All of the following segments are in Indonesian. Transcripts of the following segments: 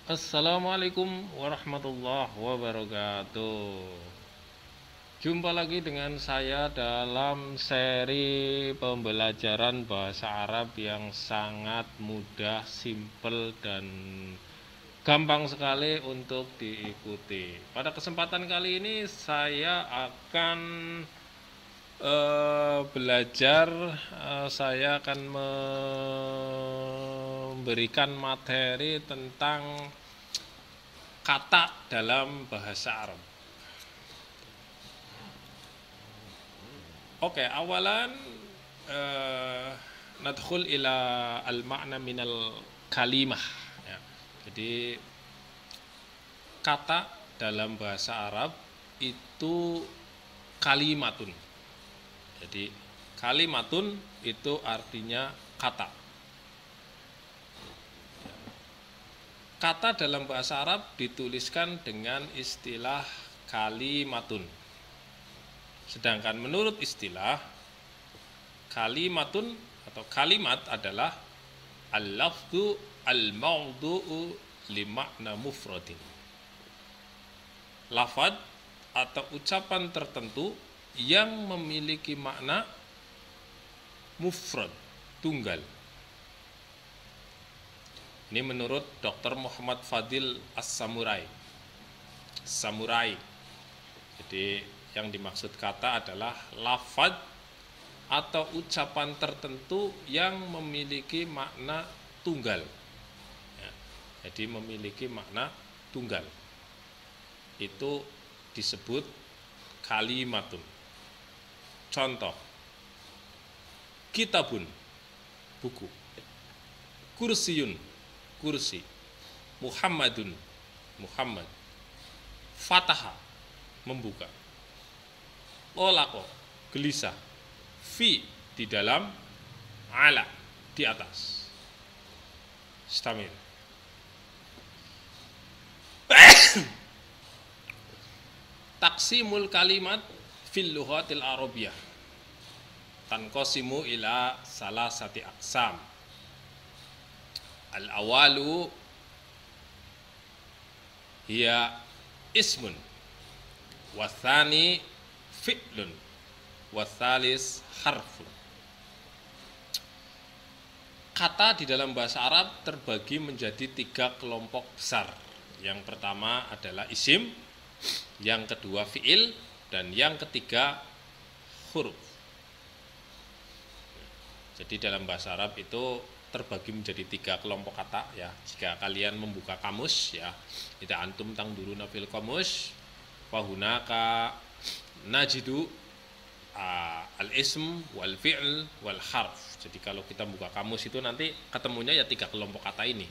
Assalamualaikum warahmatullahi wabarakatuh. Jumpa lagi dengan saya dalam seri pembelajaran bahasa Arab yang sangat mudah, simple, dan gampang sekali untuk diikuti. Pada kesempatan kali ini saya akan belajar, saya akan memberikan materi tentang kata dalam bahasa Arab. Oke, awalan nadkhul ila al-ma'na minal kalimah ya. Jadi kata dalam bahasa Arab itu kalimatun. Jadi kalimatun itu artinya kata. Kata dalam bahasa Arab dituliskan dengan istilah kalimatun. Sedangkan menurut istilah kalimatun atau kalimat adalah al-lafdhu al-mawdu'u li makna mufradin. Lafad atau ucapan tertentu yang memiliki makna mufrad, tunggal. Ini menurut Dr. Muhammad Fadil As-Samurai. Samurai. Jadi yang dimaksud kata adalah lafad atau ucapan tertentu yang memiliki makna tunggal ya, jadi memiliki makna tunggal itu disebut kalimatun. Contoh, kitabun, buku, kursiyun, kursi, Muhammadun, Muhammad, fataha, membuka, olako, gelisah, fi, di dalam, ala, di atas. Stamil. Taksimul kalimat fil lughatil arabiyah tanqasimu ila salasati aqsam. Al awalu hiya ismun, wathani fi'lun, wathalis harfun. Kata di dalam bahasa Arab terbagi menjadi 3 kelompok besar. Yang pertama adalah isim, yang kedua fi'il, dan yang ketiga huruf. Jadi dalam bahasa Arab itu terbagi menjadi 3 kelompok kata ya. Jika kalian membuka kamus ya, kita antum tangduruna fil kamus, fahunaka najidu al-ism wal fi'l wal harf. Jadi kalau kita buka kamus itu nanti ketemunya ya 3 kelompok kata ini.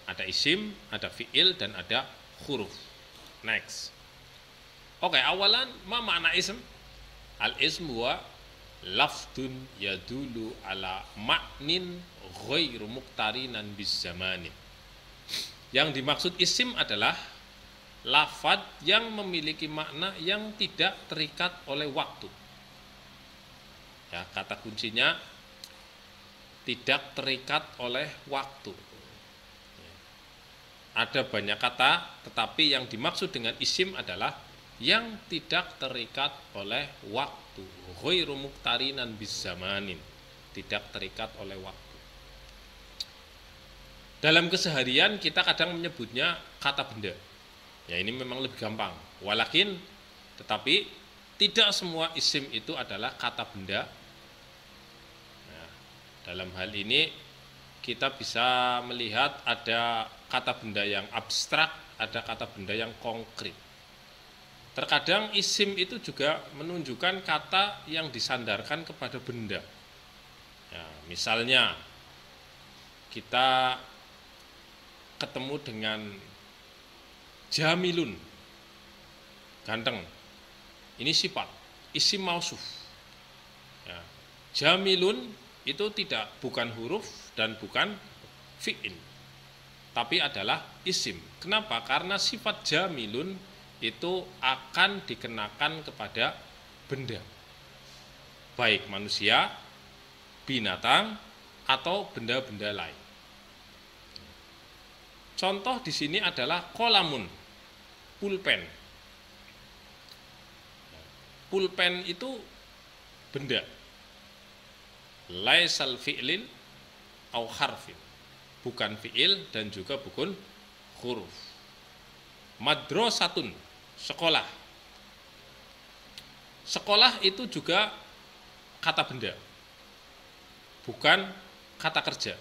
Ada isim, ada fi'il, dan ada huruf. Next. Oke, awalan ma makna ism? Al-ism wa lafdun yadulu ala maknin ghairu muqtarinan bis zamanin. Yang dimaksud isim adalah lafad yang memiliki makna yang tidak terikat oleh waktu. Ya, kata kuncinya tidak terikat oleh waktu. Ada banyak kata, tetapi yang dimaksud dengan isim adalah yang tidak terikat oleh waktu. Ghairu muqtarinan bizzamanin, tidak terikat oleh waktu. Dalam keseharian kita kadang menyebutnya kata benda. Ya, ini memang lebih gampang. Walakin, tetapi tidak semua isim itu adalah kata benda. Nah, dalam hal ini kita bisa melihat ada kata benda yang abstrak, ada kata benda yang konkret. Terkadang isim itu juga menunjukkan kata yang disandarkan kepada benda. Ya, misalnya kita ketemu dengan jamilun, ganteng. Ini sifat, isim mausuf. Ya, jamilun itu bukan huruf dan bukan fi'il, tapi adalah isim. Kenapa? Karena sifat jamilun itu akan dikenakan kepada benda, baik manusia, binatang, atau benda-benda lain. Contoh di sini adalah kolamun, pulpen. Pulpen itu benda. Laisal fi'lin au harfin. Bukan fi'il dan juga bukan huruf. Madrasatun, sekolah. Sekolah itu juga kata benda, bukan kata kerja.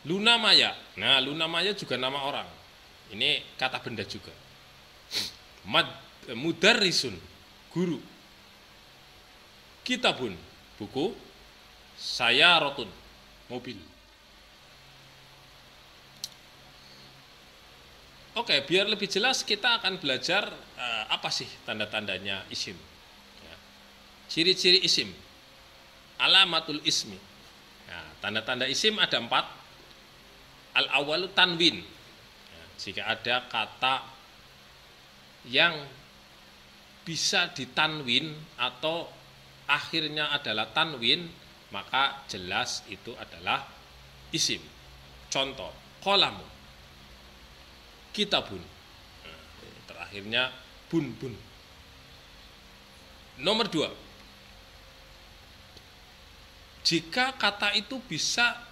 Luna Maya, nah Luna Maya juga nama orang, ini kata benda juga. Mudarrisun, guru. Kitabun, buku. Sayaratun, mobil. Oke, biar lebih jelas kita akan belajar apa sih tanda-tandanya isim. Ciri-ciri isim, alamatul ismi. Nah, tanda-tanda isim ada 4. Al-awalu tanwin. Jika ada kata yang bisa ditanwin atau akhirnya adalah tanwin, maka jelas itu adalah isim. Contoh, qalamu, kitabun. Terakhirnya bun. Nomor 2, jika kata itu bisa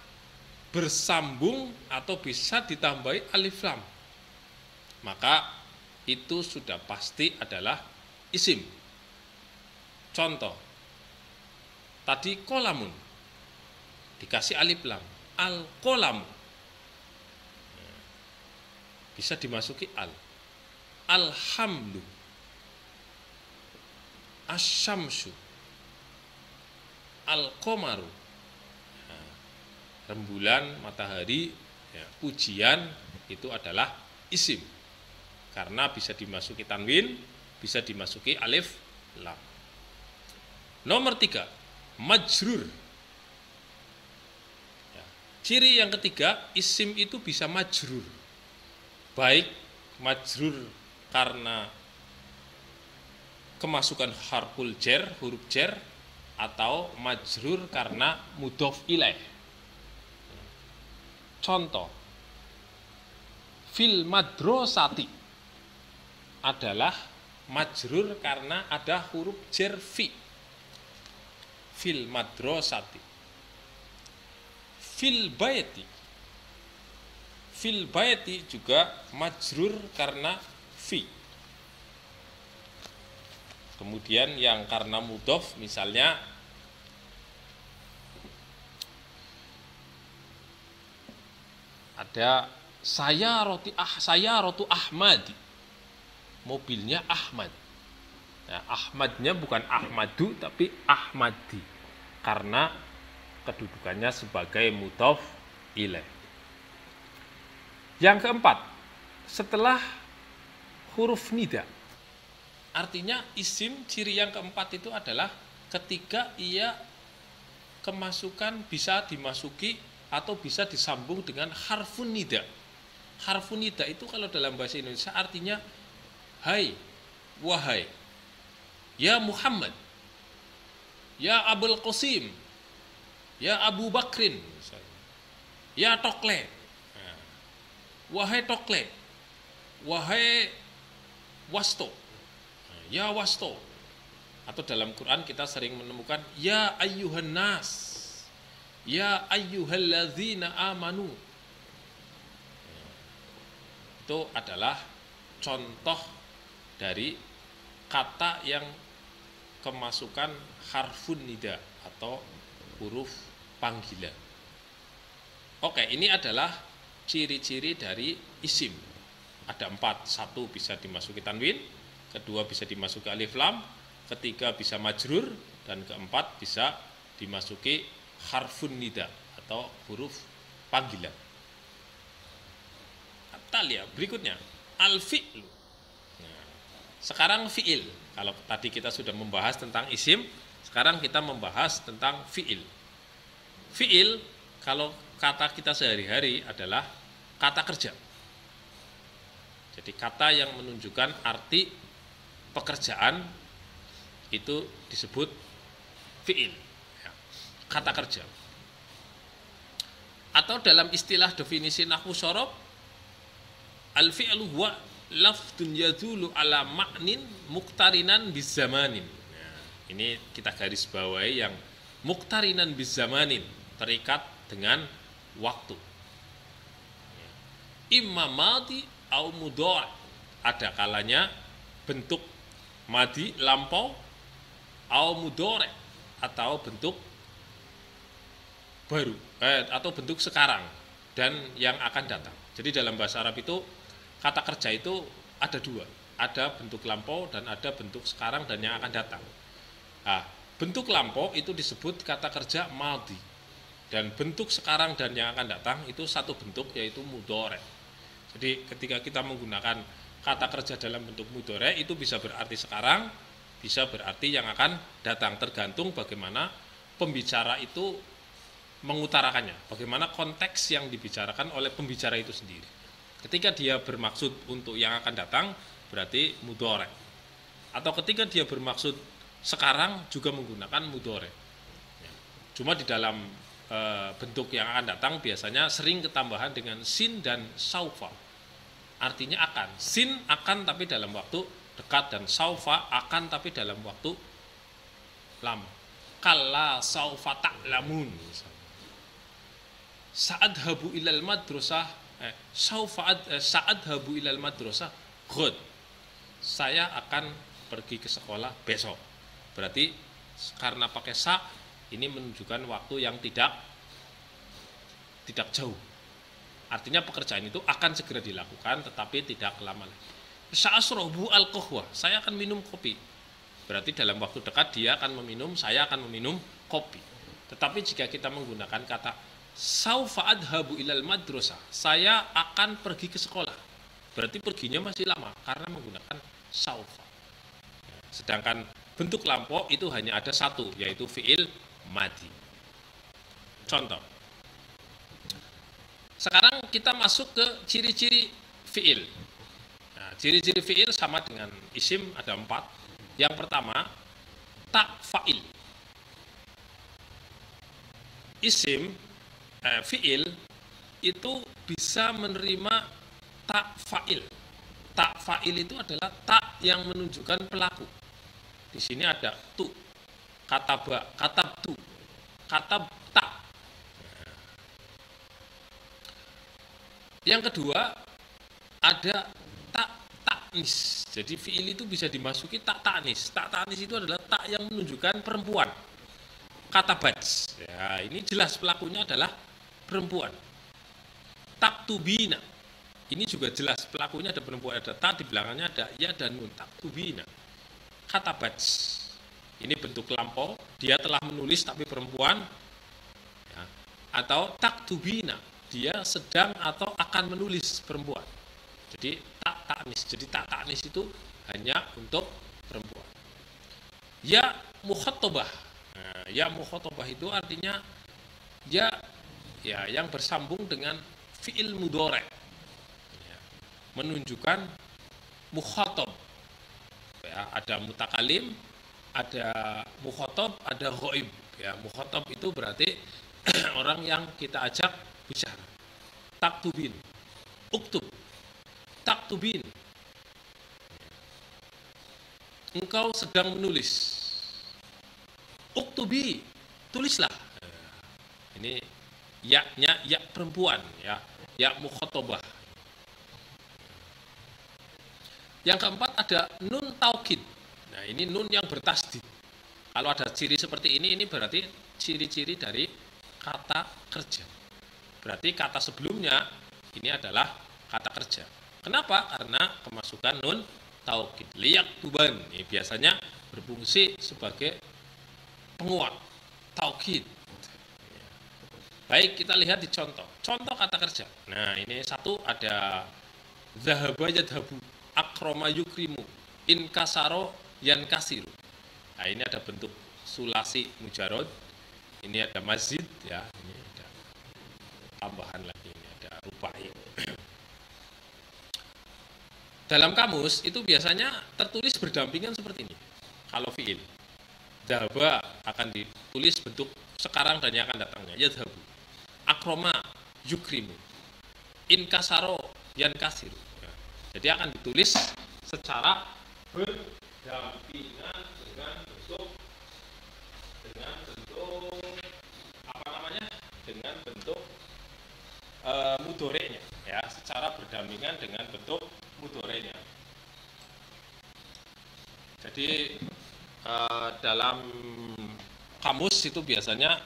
bersambung atau bisa ditambahi alif lam, maka itu sudah pasti adalah isim. Contoh, tadi kolamun dikasih alif lam, al kolamu, bisa dimasuki al. Alhamdu, asyamsu, al komaru, rembulan, matahari, ya, ujian, itu adalah isim. Karena bisa dimasuki tanwin, bisa dimasuki alif lam. Nomor 3, majrur. Ya, ciri yang ketiga, isim itu bisa majrur. Baik majrur karena kemasukan harful jar, huruf jar, atau majrur karena mudhof ilaih. Contoh, fil madrasati adalah majrur karena ada huruf jar fi. Fil madrasati. Fil baiti. Fil baiti juga majrur karena fi. Kemudian yang karena mudhof misalnya ada sayaratu Ahmadi, mobilnya Ahmad. Nah, Ahmadnya bukan Ahmadu tapi Ahmadi karena kedudukannya sebagai mudhof ilaih. Yang keempat, setelah huruf nida, artinya isim ciri yang keempat itu adalah ketika ia kemasukan bisa dimasuki atau bisa disambung dengan harfun nida. Harfun nida itu kalau dalam bahasa Indonesia artinya hai, wahai, ya Muhammad, ya Abul Qasim, ya Abu Bakrin, ya Tokle, wahai Tokle, wahai Wasto, ya Wasto. Atau dalam Quran kita sering menemukan ya ayyuhan nas, ya ayyuhalladzina amanu. Itu adalah contoh dari kata yang kemasukan harfun nida atau huruf panggilan. Oke, ini adalah ciri-ciri dari isim. Ada 4. 1 bisa dimasuki tanwin, kedua bisa dimasuki alif lam, ketiga bisa majrur, dan keempat bisa dimasuki harfun nida atau huruf panggilan. Kita lihat berikutnya, al-fi'lu. Nah, sekarang fi'il. Kalau tadi kita sudah membahas tentang isim, sekarang kita membahas tentang fi'il. Fi'il kalau kata kita sehari-hari adalah kata kerja. Jadi kata yang menunjukkan arti pekerjaan itu disebut fi'il, kata kerja. Atau dalam istilah definisi nahwu syarab, al-fi'lu huwa lafdun yadulu ala ma'nin muktarinan bizamanin. Nah, ini kita garis bawahi yang muktarinan bizamanin, terikat dengan waktu. Imma madi au mudhari, ada kalanya bentuk madi lampau, au mudhari atau bentuk baru atau bentuk sekarang dan yang akan datang. Jadi dalam bahasa Arab itu kata kerja itu ada dua, ada bentuk lampau dan ada bentuk sekarang dan yang akan datang. Nah, bentuk lampau itu disebut kata kerja madhi, dan bentuk sekarang dan yang akan datang itu satu bentuk, yaitu mudhari. Jadi ketika kita menggunakan kata kerja dalam bentuk mudhari itu bisa berarti sekarang, bisa berarti yang akan datang, tergantung bagaimana pembicara itu mengutarakannya, bagaimana konteks yang dibicarakan oleh pembicara itu sendiri. Ketika dia bermaksud untuk yang akan datang, berarti mudhari. Atau ketika dia bermaksud sekarang, juga menggunakan mudhari. Cuma di dalam bentuk yang akan datang biasanya sering ketambahan dengan sin dan saufa. Artinya akan. Sin akan tapi dalam waktu dekat, dan saufa akan tapi dalam waktu lama. Kalla saufa ta'lamun. Sa'adhabu ilal madrasah sa'adhabu ilal madrasah ghad. Saya akan pergi ke sekolah besok. Berarti karena pakai sa, ini menunjukkan waktu yang tidak jauh. Artinya pekerjaan itu akan segera dilakukan, tetapi tidak lama lagi. Sa'asrobu al-qahwa, saya akan minum kopi. Berarti dalam waktu dekat dia akan meminum, saya akan meminum kopi. Tetapi jika kita menggunakan kata saufa adhabu ilal madrasah, saya akan pergi ke sekolah, berarti perginya masih lama karena menggunakan saufa. Sedangkan bentuk lampau itu hanya ada satu, yaitu fi'il madhi. Contoh. Sekarang kita masuk ke ciri-ciri fi'il. Nah, ciri-ciri fi'il sama dengan isim ada 4. Yang pertama, tak fa'il. Isim fi'il itu bisa menerima tak fa'il. Tak fa'il itu adalah tak yang menunjukkan pelaku. Di sini ada tu, kataba, katabtu, katab tak. Yang kedua ada tak taknis. Jadi fi'il itu bisa dimasuki tak taknis. Tak taknis itu adalah tak yang menunjukkan perempuan. Katabats. Ya, ini jelas pelakunya adalah perempuan. Taktubina, ini juga jelas pelakunya ada perempuan, ada tak, di belakangnya ada ya dan nun. Taktubina. Katabats, ini bentuk lampau, dia telah menulis tapi perempuan. Ya. Atau taktubina, dia sedang atau akan menulis, perempuan. Jadi tak taknis. Jadi tak taknis itu hanya untuk perempuan. Ya mukhatabah. Nah, ya mukhatabah itu artinya ya yang bersambung dengan fi'il mudhari, ya, menunjukkan mukhatab. Ya, ada mutakalim, ada mukhatab, ada ghaib. Ya, mukhatab itu berarti orang yang kita ajak bicara. Taktubin, uktub, taktubin. Engkau sedang menulis. Uktubi, tulislah. Ini ya-nya ya perempuan, ya mukhatabah. Yang keempat ada nun taukid. Nah, ini nun yang bertasdid. Kalau ada ciri seperti ini berarti ciri-ciri dari kata kerja. Berarti kata sebelumnya ini adalah kata kerja. Kenapa? Karena kemasukan nun taukid. Liyak tuban, ini biasanya berfungsi sebagai penguat, taukid. Baik, kita lihat di contoh. Contoh kata kerja. Nah, ini satu ada zahaba yadhabu, akroma yukrimu, inkasaro yankasiru. Nah, ini ada bentuk sulasi mujarod. Ini ada masjid, ya. Ini ada tambahan lagi, ini ada rupai. Dalam kamus itu biasanya tertulis berdampingan seperti ini. Kalau fi'il, zahaba akan ditulis bentuk sekarang dan yang akan datangnya, yadhabu. Akroma yukrimu, inkasaro yan kasir. Ya. Jadi akan ditulis secara berdampingan dengan bentuk apa namanya, dengan bentuk mudorenya, ya, secara berdampingan dengan bentuk mudorenya. Jadi dalam kamus itu biasanya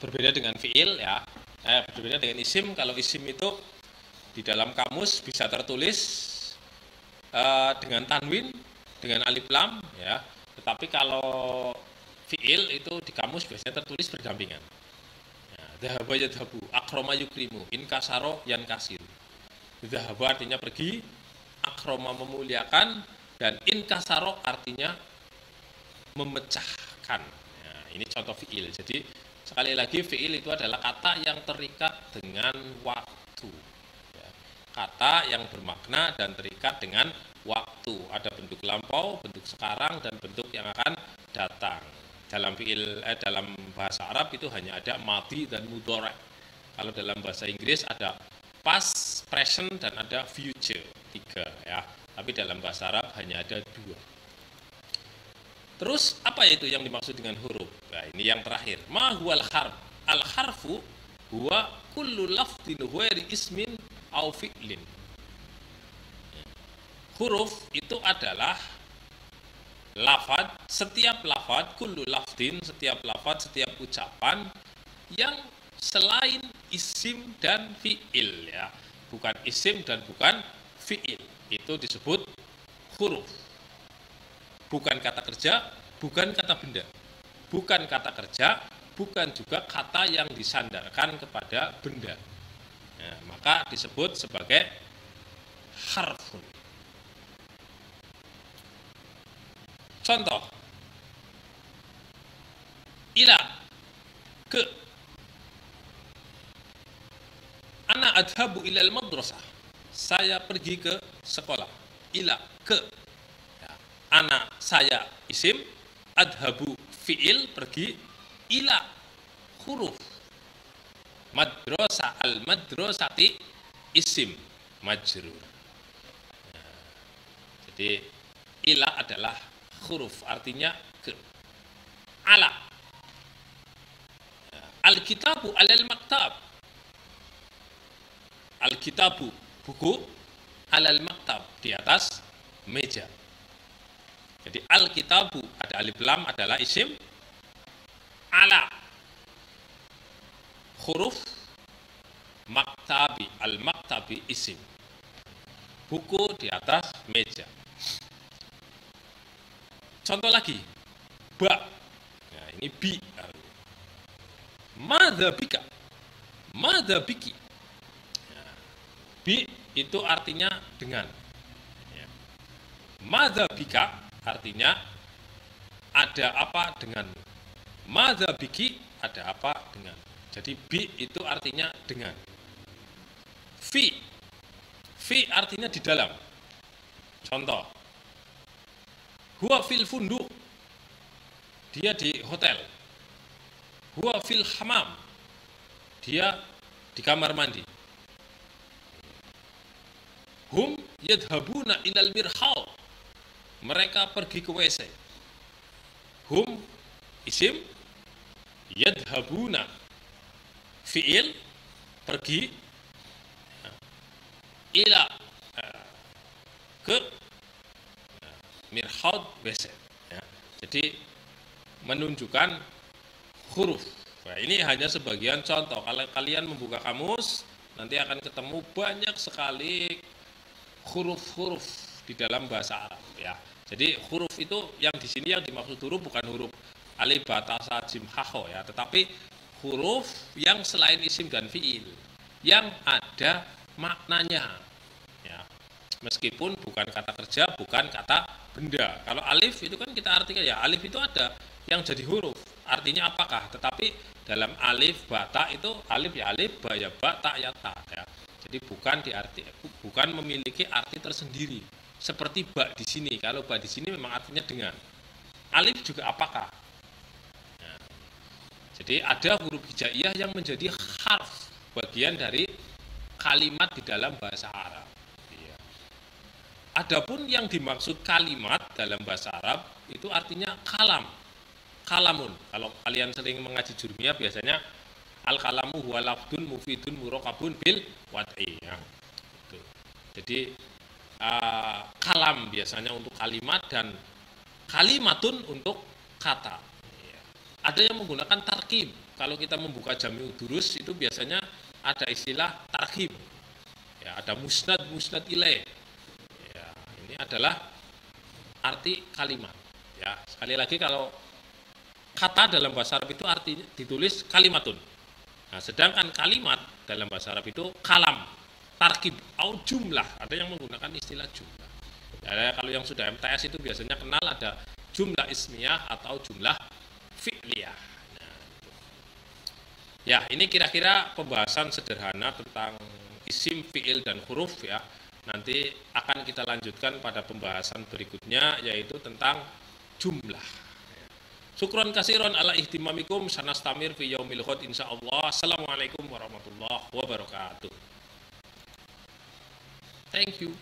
berbeda dengan fiil, ya, berbeda dengan isim. Kalau isim itu di dalam kamus bisa tertulis dengan tanwin, dengan alif lam, ya. Tetapi kalau fiil itu di kamus biasanya tertulis berdampingan. Dhahaba yadhabu, akroma yukrimu, inkasaro yan kasir. Dhahaba artinya pergi, akroma memuliakan, dan inkasaro artinya memecahkan. Ya, ini contoh fiil. Jadi sekali lagi fiil itu adalah kata yang terikat dengan waktu. Ya, kata yang bermakna dan terikat dengan waktu. Ada bentuk lampau, bentuk sekarang, dan bentuk yang akan datang. Dalam fiil dalam bahasa Arab itu hanya ada madhi dan mudhari'. Kalau dalam bahasa Inggris ada past, present, dan ada future, 3, ya. Tapi dalam bahasa Arab hanya ada 2. Terus apa itu yang dimaksud dengan huruf? Nah, ini yang terakhir. Ma huwal harf? Al harfu huwa kullu lafdhin ghairi ismin au fi'lin. Huruf itu adalah lafad, setiap lafad, kullu lafdin, setiap lafad, setiap ucapan yang selain isim dan fi'il, ya. Bukan isim dan bukan fi'il. Itu disebut huruf. Bukan kata kerja, bukan kata benda. Bukan kata kerja, bukan juga kata yang disandarkan kepada benda. Nah, maka disebut sebagai harfun. Contoh, ila, ke, ana adhabu ilal madrasah, saya pergi ke sekolah. Ila, ke, ya. Ana, saya, isim, adhabu, fi'il, pergi, ila, huruf, madrasah, al madrasati, isim, majrur. Nah, jadi ila adalah huruf, artinya ke. Ala, al-kitabu alal maktab, al-kitabu, buku, alal maktab, di atas meja. Jadi al-kitabu ada alif lam adalah isim, ala huruf, maktabi, al-maktabi isim, buku di atas meja. Contoh lagi, ba, nah, ini bi. Madza bika, madza biki. Nah, bi itu artinya dengan. Ya. Madza bika artinya ada apa dengan. Madza biki ada apa dengan. Jadi bi itu artinya dengan. Fi, fi artinya di dalam. Contoh, huwa fil funduk, dia di hotel. Huwa fil hamam, dia di kamar mandi. Hum yadhabuna ilal mirhal, mereka pergi ke WC. Hum isim, yadhabuna fi'il, pergi, ila ke mirhad WC, ya. Jadi menunjukkan huruf. Nah, ini hanya sebagian contoh. Kalau kalian membuka kamus, nanti akan ketemu banyak sekali huruf-huruf di dalam bahasa Arab, ya. Jadi huruf itu yang di sini yang dimaksud huruf bukan huruf alif, ba, ta, sa, jim, ha, kho, ya, tetapi huruf yang selain isim dan fiil yang ada maknanya, ya. Meskipun bukan kata kerja, bukan kata benda. Kalau alif itu kan kita artikan, ya, alif itu ada yang jadi huruf, artinya apakah? Tetapi dalam alif, ba, ta itu alif ya alif, ba ya ba, ta ya ta, ya. Jadi bukan memiliki arti tersendiri. Seperti ba di sini. Kalau ba di sini memang artinya dengan. Alif juga apakah? Nah, jadi ada huruf hijaiyah yang menjadi harf, bagian dari kalimat di dalam bahasa Arab. Ya. Adapun yang dimaksud kalimat dalam bahasa Arab itu artinya kalam, kalamun. Kalau kalian sering mengaji jurmiyah biasanya al kalamu huwa lafdun mufidun murokabun bil wad'i. Ya. Gitu. Jadi kalam biasanya untuk kalimat dan kalimatun untuk kata. Ya. Ada yang menggunakan tarkib. Kalau kita membuka Jami'ud Durus itu biasanya ada istilah tarkib. Ya, ada musnad ilaih. Ya, ini adalah arti kalimat. Ya, sekali lagi kalau kata dalam bahasa Arab itu artinya ditulis kalimatun. Nah, sedangkan kalimat dalam bahasa Arab itu kalam, tarkib, atau jumlah. Ada yang menggunakan istilah jumlah. Ya, kalau yang sudah MTS itu biasanya kenal ada jumlah ismiyah atau jumlah fi'liyah. Ya, ini kira-kira pembahasan sederhana tentang isim, fi'il, dan huruf ya. Nanti akan kita lanjutkan pada pembahasan berikutnya yaitu tentang jumlah. Syukron kasiron ala ihtimamikum sanastamir fi yaumil ghad insyaallah. Assalamualaikum warahmatullahi wabarakatuh. Thank you.